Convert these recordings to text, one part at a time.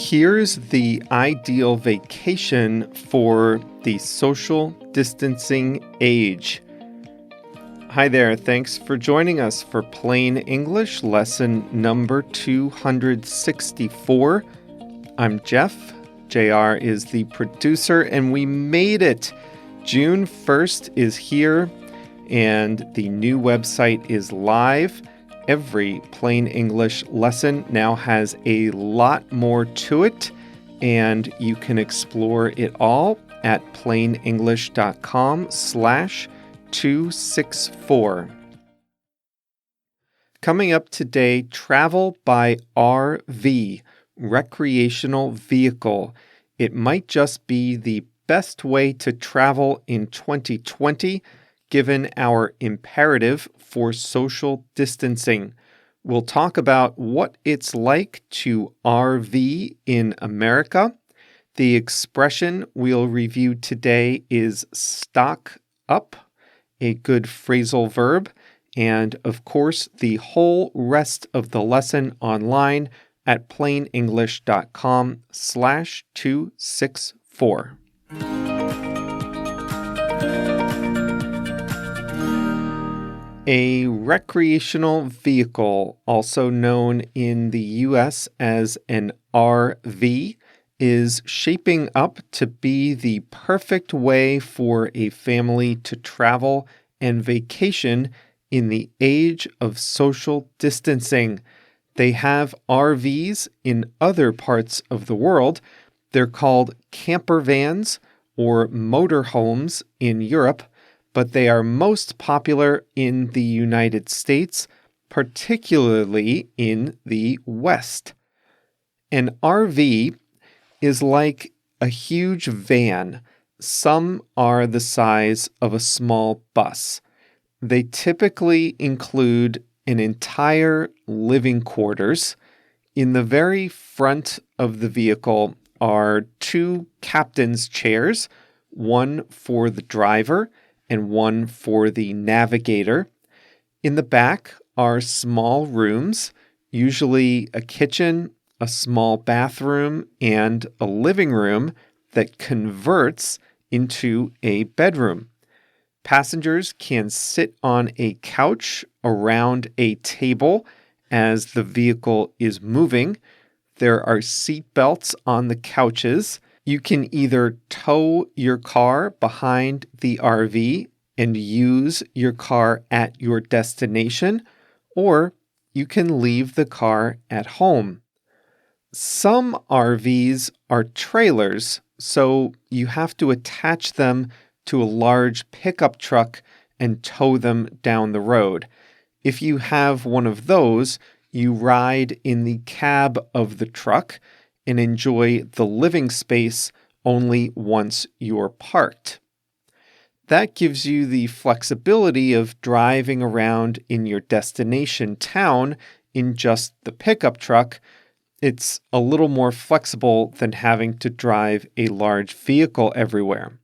Here's the ideal vacation for the social distancing age. Hi there, thanks for joining us for Plain English lesson number 264. I'm Jeff. JR is the producer, and we made it. June 1st is here, and the new website is live. Every Plain English lesson now has a lot more to it, and you can explore it all at plainenglish.com/264. Coming up today, travel by RV, recreational vehicle. It might just be the best way to travel in 2020, given our imperative for social distancing. We'll talk about what it's like to RV in America. The expression we'll review today is stock up, a good phrasal verb, and of course, the whole rest of the lesson online at plainenglish.com/264. A recreational vehicle, also known in the U.S. as an RV, is shaping up to be the perfect way for a family to travel and vacation in the age of social distancing. They have RVs in other parts of the world. They're called camper vans or motorhomes in Europe, but they are most popular in the United States, particularly in the West. An RV is like a huge van. Some are the size of a small bus. They typically include an entire living quarters. In the very front of the vehicle are two captain's chairs, one for the driver and one for the navigator. In the back are small rooms, usually a kitchen, a small bathroom, and a living room that converts into a bedroom. Passengers can sit on a couch around a table as the vehicle is moving. There are seat belts on the couches. You can either tow your car behind the RV and use your car at your destination, or you can leave the car at home. Some RVs are trailers, so you have to attach them to a large pickup truck and tow them down the road. If you have one of those, you ride in the cab of the truck and enjoy the living space only once you're parked. That gives you the flexibility of driving around in your destination town in just the pickup truck. It's a little more flexible than having to drive a large vehicle everywhere.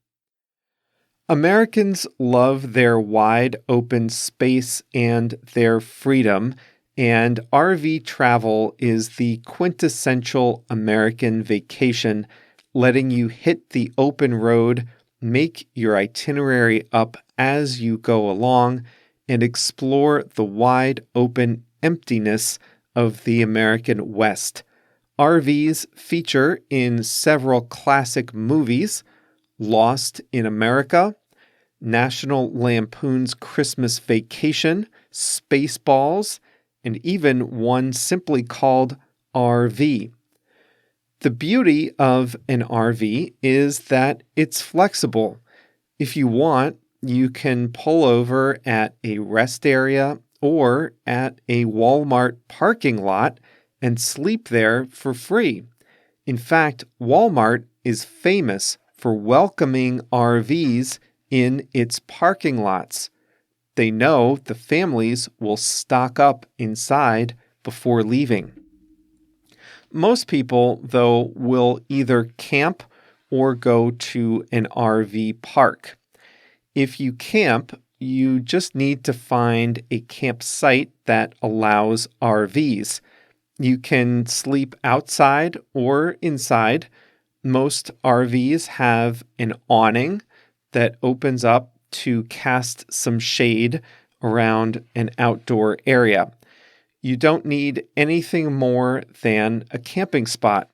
Americans love their wide open space and their freedom, and RV travel is the quintessential American vacation, letting you hit the open road, make your itinerary up as you go along, and explore the wide open emptiness of the American West. RVs feature in several classic movies: Lost in America, National Lampoon's Christmas Vacation, Spaceballs, and even one simply called RV. The beauty of an RV is that it's flexible. If you want, you can pull over at a rest area or at a Walmart parking lot and sleep there for free. In fact, Walmart is famous for welcoming RVs in its parking lots. They know the families will stock up inside before leaving. Most people, though, will either camp or go to an RV park. If you camp, you just need to find a campsite that allows RVs. You can sleep outside or inside. Most RVs have an awning that opens up to cast some shade around an outdoor area. You don't need anything more than a camping spot.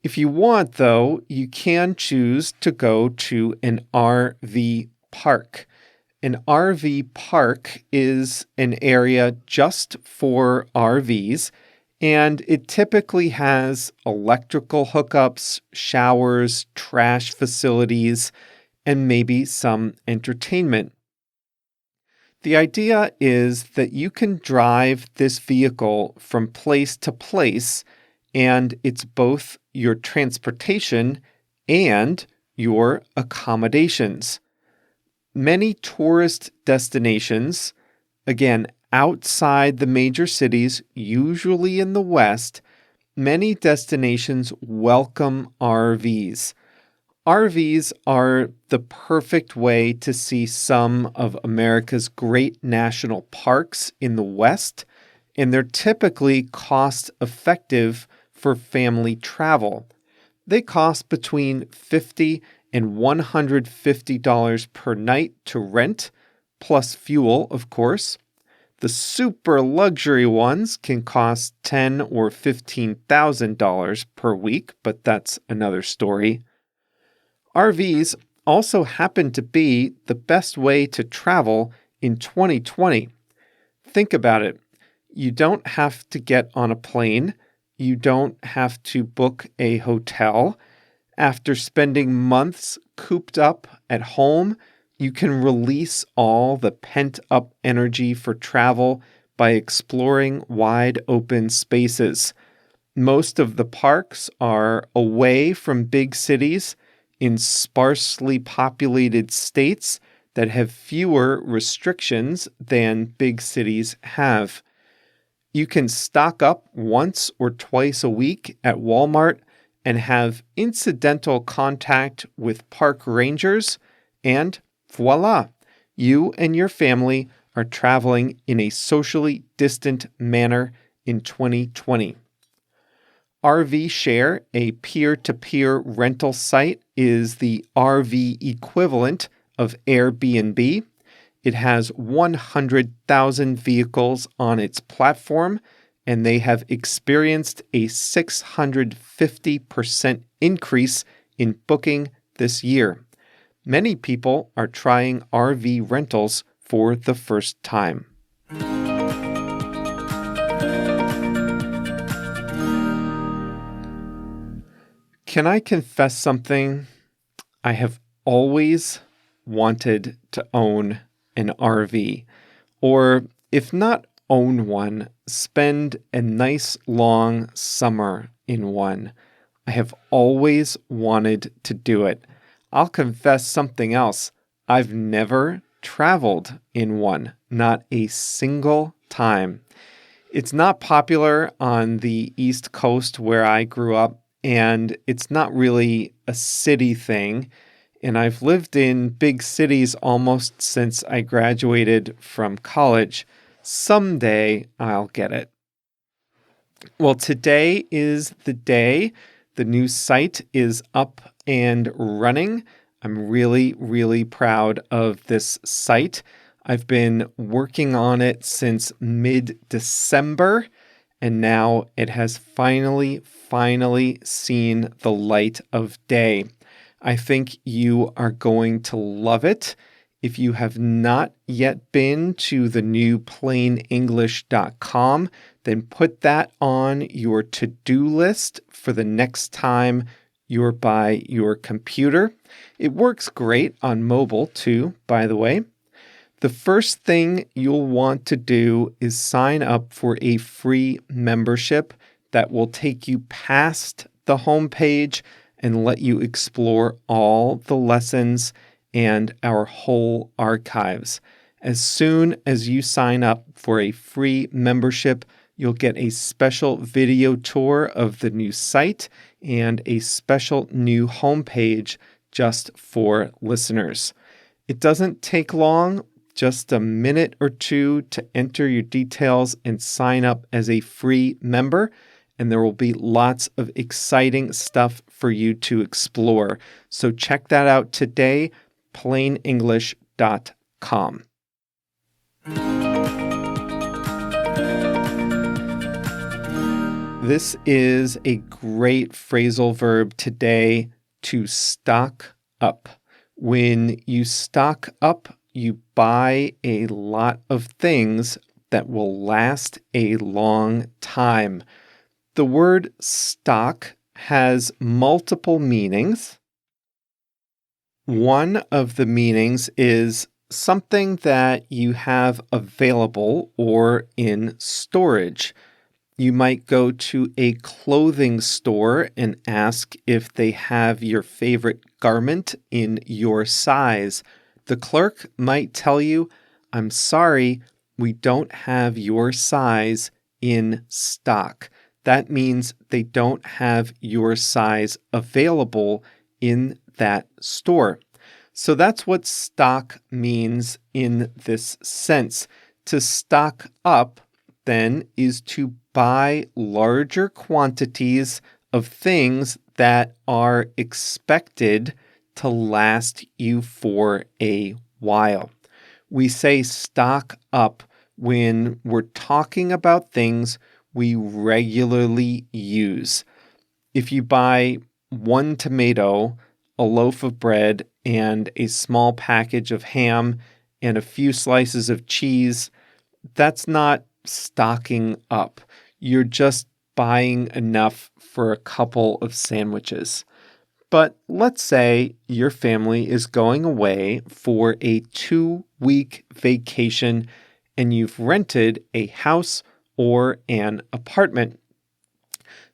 If you want, though, you can choose to go to an RV park. An RV park is an area just for RVs, and it typically has electrical hookups, showers, trash facilities, and maybe some entertainment. The idea is that you can drive this vehicle from place to place, and it's both your transportation and your accommodations. Many tourist destinations, again, outside the major cities, usually in the West, many destinations welcome RVs. RVs are the perfect way to see some of America's great national parks in the West, and they're typically cost-effective for family travel. They cost between $50 and $150 per night to rent, plus fuel, of course. The super luxury ones can cost $10,000 or $15,000 per week, but that's another story. RVs also happen to be the best way to travel in 2020. Think about it. You don't have to get on a plane. You don't have to book a hotel. After spending months cooped up at home, you can release all the pent-up energy for travel by exploring wide open spaces. Most of the parks are away from big cities in sparsely populated states that have fewer restrictions than big cities have. You can stock up once or twice a week at Walmart and have incidental contact with park rangers, and voila, you and your family are traveling in a socially distant manner in 2020. RV Share, a peer-to-peer rental site, is the RV equivalent of Airbnb. It has 100,000 vehicles on its platform, and they have experienced a 650% increase in booking this year. Many people are trying RV rentals for the first time. Can I confess something? I have always wanted to own an RV, or if not own one, spend a nice long summer in one. I have always wanted to do it. I'll confess something else. I've never traveled in one, not a single time. It's not popular on the East Coast where I grew up, and it's not really a city thing. And I've lived in big cities almost since I graduated from college. Someday I'll get it. Well, today is the day. The new site is up and running. I'm really, really proud of this site. I've been working on it since mid-December, and now it has finally seen the light of day. I think you are going to love it. If you have not yet been to the new plainenglish.com, then put that on your to-do list for the next time you're by your computer. It works great on mobile too, by the way. The first thing you'll want to do is sign up for a free membership that will take you past the homepage and let you explore all the lessons and our whole archives. As soon as you sign up for a free membership, you'll get a special video tour of the new site and a special new homepage just for listeners. It doesn't take long just a minute or two to enter your details and sign up as a free member, and there will be lots of exciting stuff for you to explore. So check that out today, plainenglish.com. This is a great phrasal verb today, to stock up. When you stock up, you buy a lot of things that will last a long time. The word stock has multiple meanings. One of the meanings is something that you have available or in storage. You might go to a clothing store and ask if they have your favorite garment in your size. The clerk might tell you, "I'm sorry, we don't have your size in stock." That means they don't have your size available in that store. So that's what stock means in this sense. To stock up, then, is to buy larger quantities of things that are expected to last you for a while. We say stock up when we're talking about things we regularly use. If you buy one tomato, a loaf of bread, and a small package of ham, and a few slices of cheese, that's not stocking up. You're just buying enough for a couple of sandwiches. But let's say your family is going away for a 2-week vacation and you've rented a house or an apartment.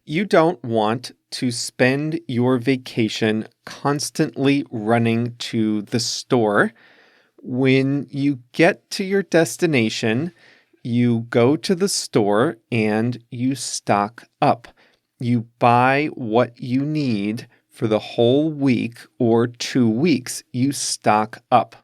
You don't want to spend your vacation constantly running to the store. When you get to your destination, you go to the store and you stock up. You buy what you need for the whole week or 2 weeks. You stock up.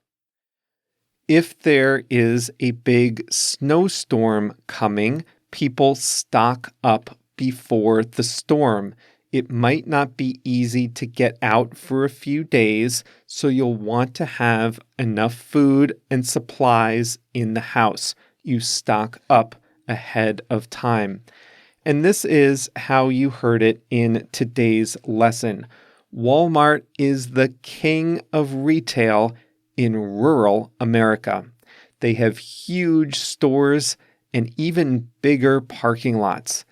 If there is a big snowstorm coming, people stock up before the storm. It might not be easy to get out for a few days, so you'll want to have enough food and supplies in the house. You stock up ahead of time. And this is how you heard it in today's lesson. Walmart is the king of retail in rural America. They have huge stores and even bigger parking lots.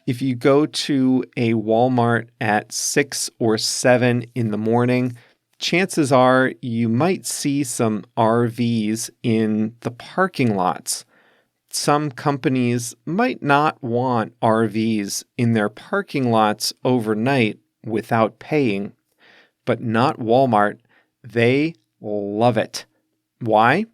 If you go to a Walmart at 6 or 7 in the morning, chances are you might see some RVs in the parking lots. Some companies might not want RVs in their parking lots overnight without paying, but not Walmart. They love it. Why?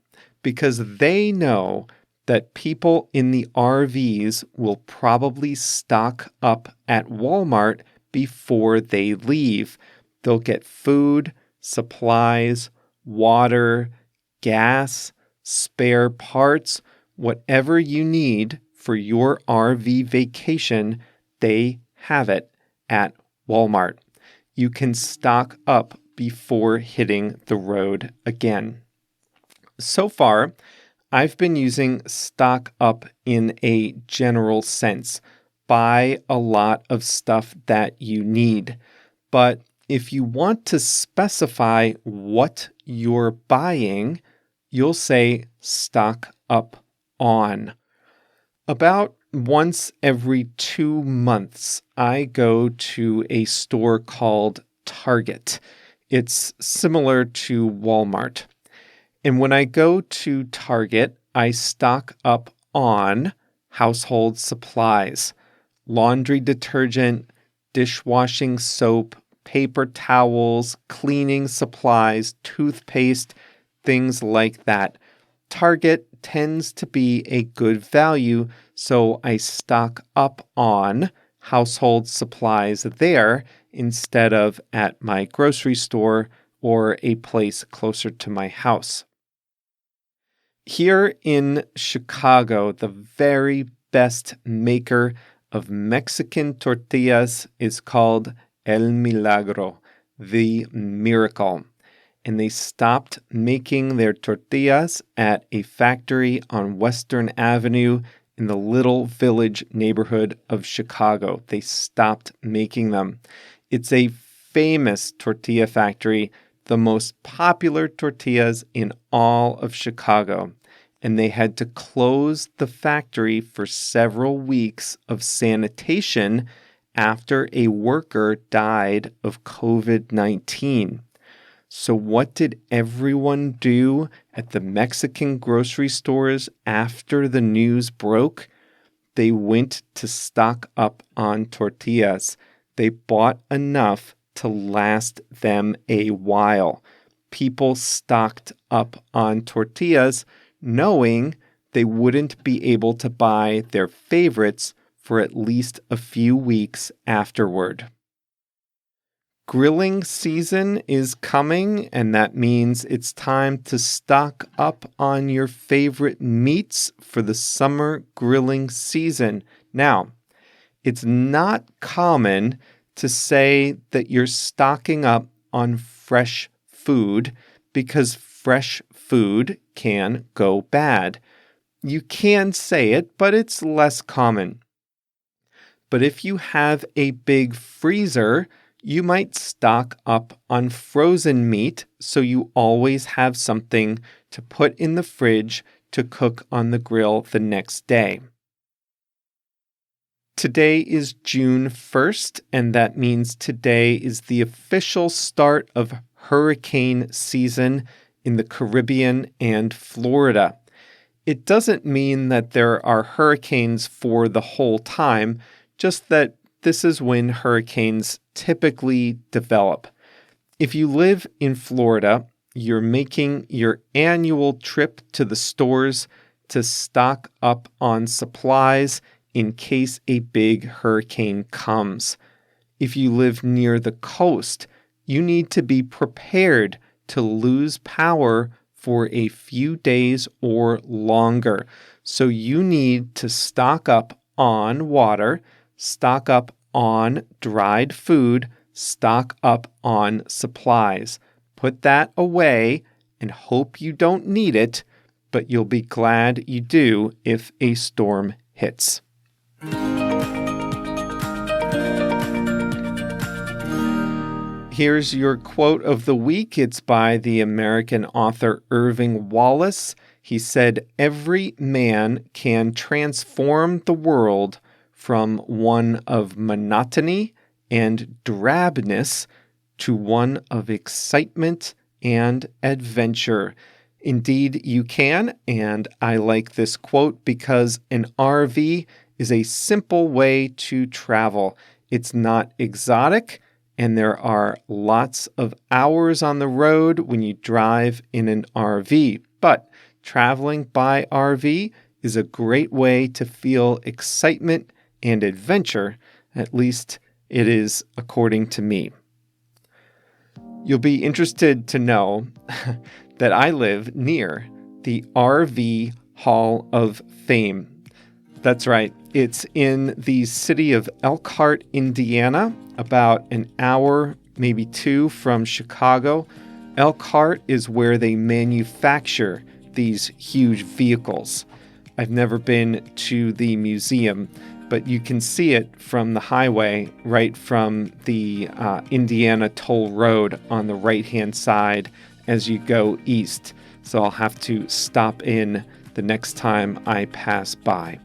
Because they know that people in the RVs will probably stock up at Walmart before they leave. They'll get food, supplies, water, gas, spare parts, whatever you need for your RV vacation, they have it at Walmart. You can stock up before hitting the road again. So far, I've been using stock up in a general sense. Buy a lot of stuff that you need. But if you want to specify what you're buying, you'll say stock up on. About once every 2 months, I go to a store called Target. It's similar to Walmart. And when I go to Target, I stock up on household supplies, laundry detergent, dishwashing soap, paper towels, cleaning supplies, toothpaste, things like that. Target tends to be a good value, so I stock up on household supplies there instead of at my grocery store or a place closer to my house. Here in Chicago, the very best maker of Mexican tortillas is called El Milagro, the miracle. And they stopped making their tortillas at a factory on Western Avenue in the Little Village neighborhood of Chicago. They stopped making them. It's a famous tortilla factory, the most popular tortillas in all of Chicago. And they had to close the factory for several weeks of sanitation after a worker died of COVID-19. So what did everyone do at the Mexican grocery stores after the news broke? They went to stock up on tortillas. They bought enough to last them a while. People stocked up on tortillas, knowing they wouldn't be able to buy their favorites for at least a few weeks afterward. Grilling season is coming, and that means it's time to stock up on your favorite meats for the summer grilling season. Now, it's not common to say that you're stocking up on fresh food because fresh food can go bad. You can say it, but it's less common. But if you have a big freezer, you might stock up on frozen meat so you always have something to put in the fridge to cook on the grill the next day. Today is June 1st, and that means today is the official start of hurricane season in the Caribbean and Florida. It doesn't mean that there are hurricanes for the whole time, just that this is when hurricanes typically develop. If you live in Florida, you're making your annual trip to the stores to stock up on supplies in case a big hurricane comes. If you live near the coast, you need to be prepared to lose power for a few days or longer. So you need to stock up on water, stock up on dried food, stock up on supplies. Put that away and hope you don't need it, but you'll be glad you do if a storm hits. Here's your quote of the week. It's by the American author Irving Wallace. He said, "Every man can transform the world from one of monotony and drabness to one of excitement and adventure." Indeed, you can, and I like this quote because an RV is a simple way to travel. It's not exotic, and there are lots of hours on the road when you drive in an RV. But traveling by RV is a great way to feel excitement and adventure. At least it is according to me. You'll be interested to know that I live near the RV Hall of Fame. That's right. It's in the city of Elkhart, Indiana, about an hour, maybe two from Chicago. Elkhart is where they manufacture these huge vehicles. I've never been to the museum, but you can see it from the highway, right from the Indiana Toll Road on the right-hand side as you go east. So I'll have to stop in the next time I pass by.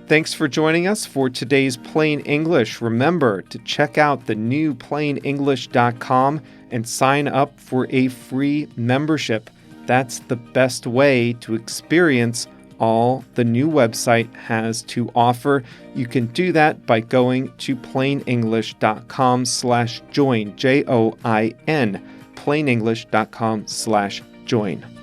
Thanks for joining us for today's Plain English. Remember to check out the new PlainEnglish.com and sign up for a free membership. That's the best way to experience all the new website has to offer. You can do that by going to PlainEnglish.com/join, JOIN, PlainEnglish.com/join.